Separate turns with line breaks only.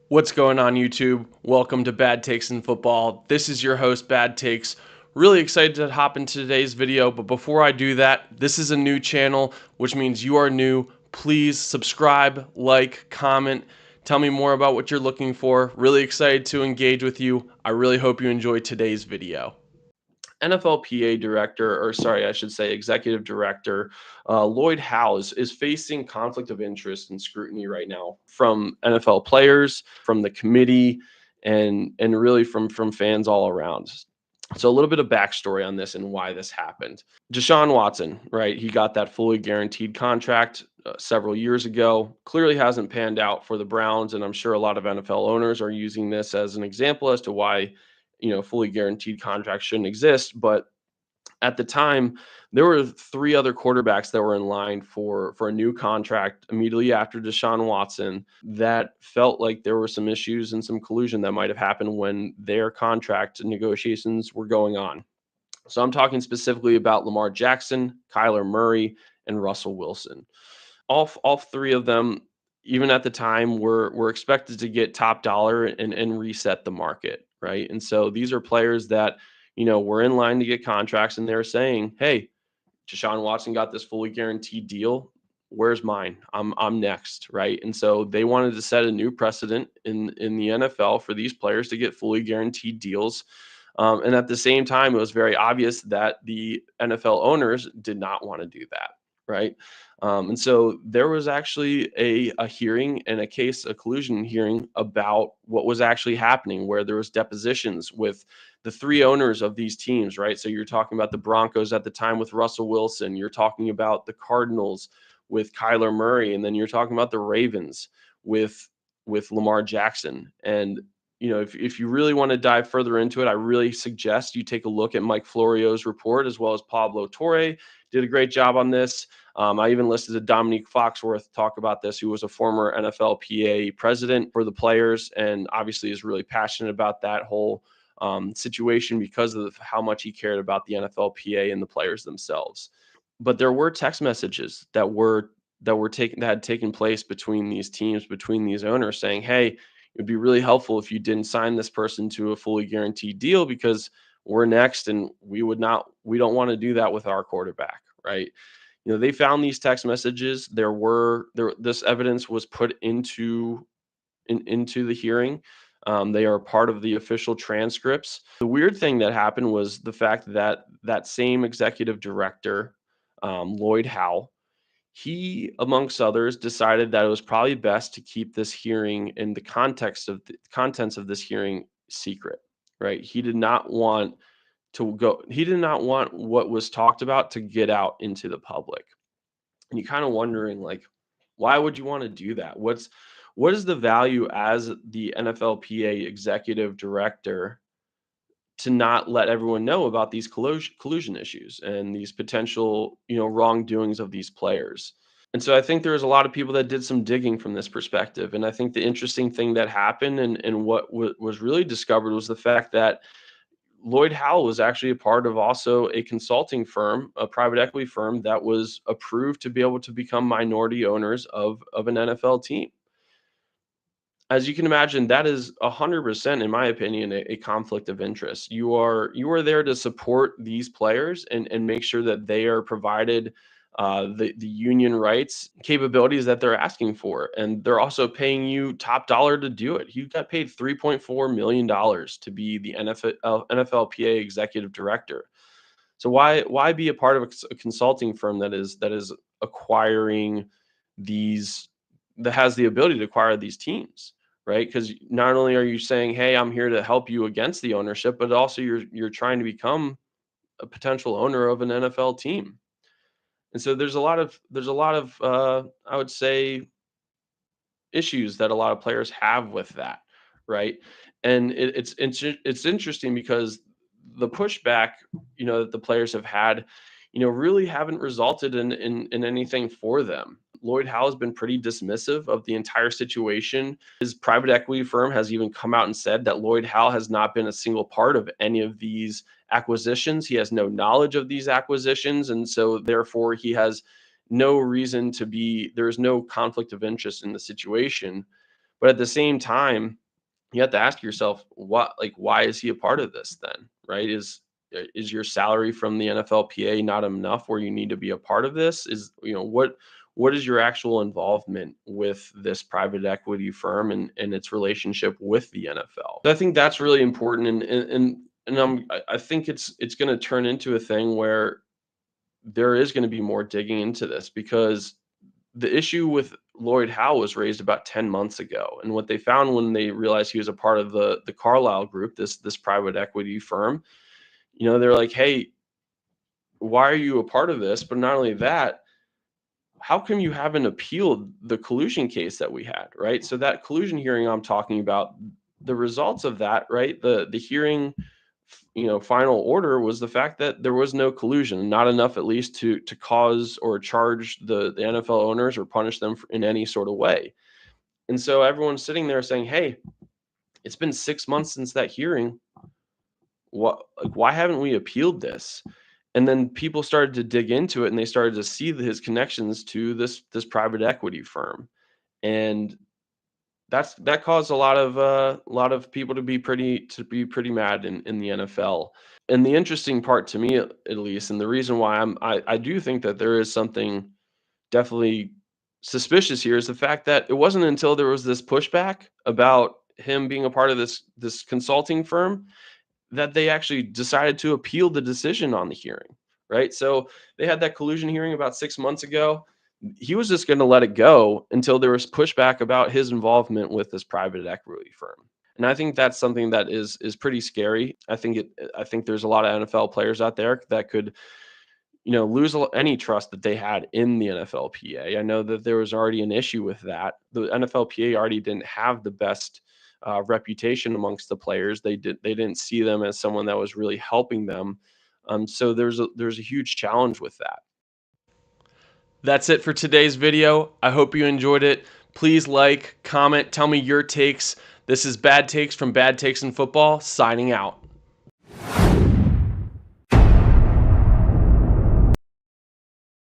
What's going on, YouTube? Welcome to Bad Takes in Football. This is your host, Bad Takes. Really excited to hop into today's video, but before I do that, this is a new channel, which means you are new. Please subscribe, like, comment, tell me more about what you're looking for. Really excited to engage with you. I really hope you enjoy today's video. NFLPA director, or sorry, I should say executive director, Lloyd Howell is facing conflict of interest and scrutiny right now from NFL players, from the committee, and really from fans all around. So a little bit of backstory on this and why this happened. Deshaun Watson, right? He got that fully guaranteed contract several years ago. Clearly hasn't panned out for the Browns, and I'm sure a lot of NFL owners are using this as an example as to why fully guaranteed contracts shouldn't exist. But at the time, there were three other quarterbacks that were in line for a new contract immediately after Deshaun Watson that felt like there were some issues and some collusion that might have happened when their contract negotiations were going on. So I'm talking specifically about Lamar Jackson, Kyler Murray, and Russell Wilson. All three of them, even at the time, were expected to get top dollar and reset the market, right? And so these are players that were in line to get contracts, and they're saying, "Hey, Deshaun Watson got this fully guaranteed deal. Where's mine? I'm next," right? And so they wanted to set a new precedent in the NFL for these players to get fully guaranteed deals. And at the same time, it was very obvious that the NFL owners did not want to do that, right? And so there was actually a hearing and a collusion hearing about what was actually happening, where there was depositions with the three owners of these teams, right? So you're talking about the Broncos at the time with Russell Wilson, you're talking about the Cardinals with Kyler Murray, and then you're talking about the Ravens with Lamar Jackson. And if you really want to dive further into it, I really suggest you take a look at Mike Florio's report, as well as Pablo Torre did a great job on this. I even listed a Dominique Foxworth to talk about this, who was a former NFLPA president for the players, and obviously is really passionate about that whole situation because of how much he cared about the NFLPA and the players themselves. But there were text messages that had taken place between these teams, between these owners, saying, "Hey, it would be really helpful if you didn't sign this person to a fully guaranteed deal because we're next, and we don't want to do that with our quarterback," right? They found these text messages. This evidence was put into the hearing. They are part of the official transcripts. The weird thing that happened was the fact that that same executive director, Lloyd Howell, he, amongst others, decided that it was probably best to keep this hearing and the contents of this hearing secret, right? He did not want what was talked about to get out into the public. And you're kind of wondering, like, why would you want to do that? What is the value as the NFLPA executive director to not let everyone know about these collusion issues and these potential, wrongdoings of these players? And so I think there's a lot of people that did some digging from this perspective. And I think the interesting thing that happened and what was really discovered was the fact that Lloyd Howell was actually a part of also a consulting firm, a private equity firm that was approved to be able to become minority owners of an NFL team. As you can imagine, that is 100%, in my opinion, a conflict of interest. You are there to support these players and make sure that they are provided the union rights capabilities that they're asking for, and they're also paying you top dollar to do it. You got paid $3.4 million to be the NFLPA executive director. So why be a part of a consulting firm that is acquiring these that has the ability to acquire these teams, right? Because not only are you saying, "Hey, I'm here to help you against the ownership," but also you're trying to become a potential owner of an NFL team. And so there's a lot of I would say issues that a lot of players have with that, right? And it's interesting because the pushback that the players have had, really haven't resulted in anything for them. Lloyd Howe has been pretty dismissive of the entire situation. His private equity firm has even come out and said that Lloyd Howe has not been a single part of any of these acquisitions. He has no knowledge of these acquisitions, and so therefore he has no reason to be. There is no conflict of interest in the situation. But at the same time, you have to ask yourself, what, like, why is he a part of this then, right? Is your salary from the NFLPA not enough where you need to be a part of this? Is, what is your actual involvement with this private equity firm and its relationship with the NFL? So I think that's really important, I think it's going to turn into a thing where there is going to be more digging into this, because the issue with Lloyd Howe was raised about 10 months ago. And what they found when they realized he was a part of the Carlyle group, this private equity firm, they're like, "Hey, why are you a part of this? But not only that, how come you haven't appealed the collusion case that we had?" Right? So that collusion hearing I'm talking about, the results of that, right? The hearing, final order was the fact that there was no collusion, not enough at least to cause or charge the NFL owners or punish them in any sort of way. And so everyone's sitting there saying, "Hey, it's been 6 months since that hearing. What, like, why haven't we appealed this?" And then people started to dig into it, and they started to see his connections to this private equity firm, and that caused a lot of people to be pretty mad in the NFL. And the interesting part to me, at least, and the reason why I do think that there is something definitely suspicious here, is the fact that it wasn't until there was this pushback about him being a part of this consulting firm that they actually decided to appeal the decision on the hearing, right? So they had that collusion hearing about 6 months ago. He was just going to let it go until there was pushback about his involvement with this private equity firm. And I think that's something that is pretty scary. I think there's a lot of NFL players out there that could, lose any trust that they had in the NFLPA. I know that there was already an issue with that. The NFLPA already didn't have the best reputation amongst the players. They didn't see them as someone that was really helping them. So there's a huge challenge with that. That's it for today's video. I hope you enjoyed it. Please like, comment, tell me your takes. This is Bad Takes from Bad Takes in Football, signing out.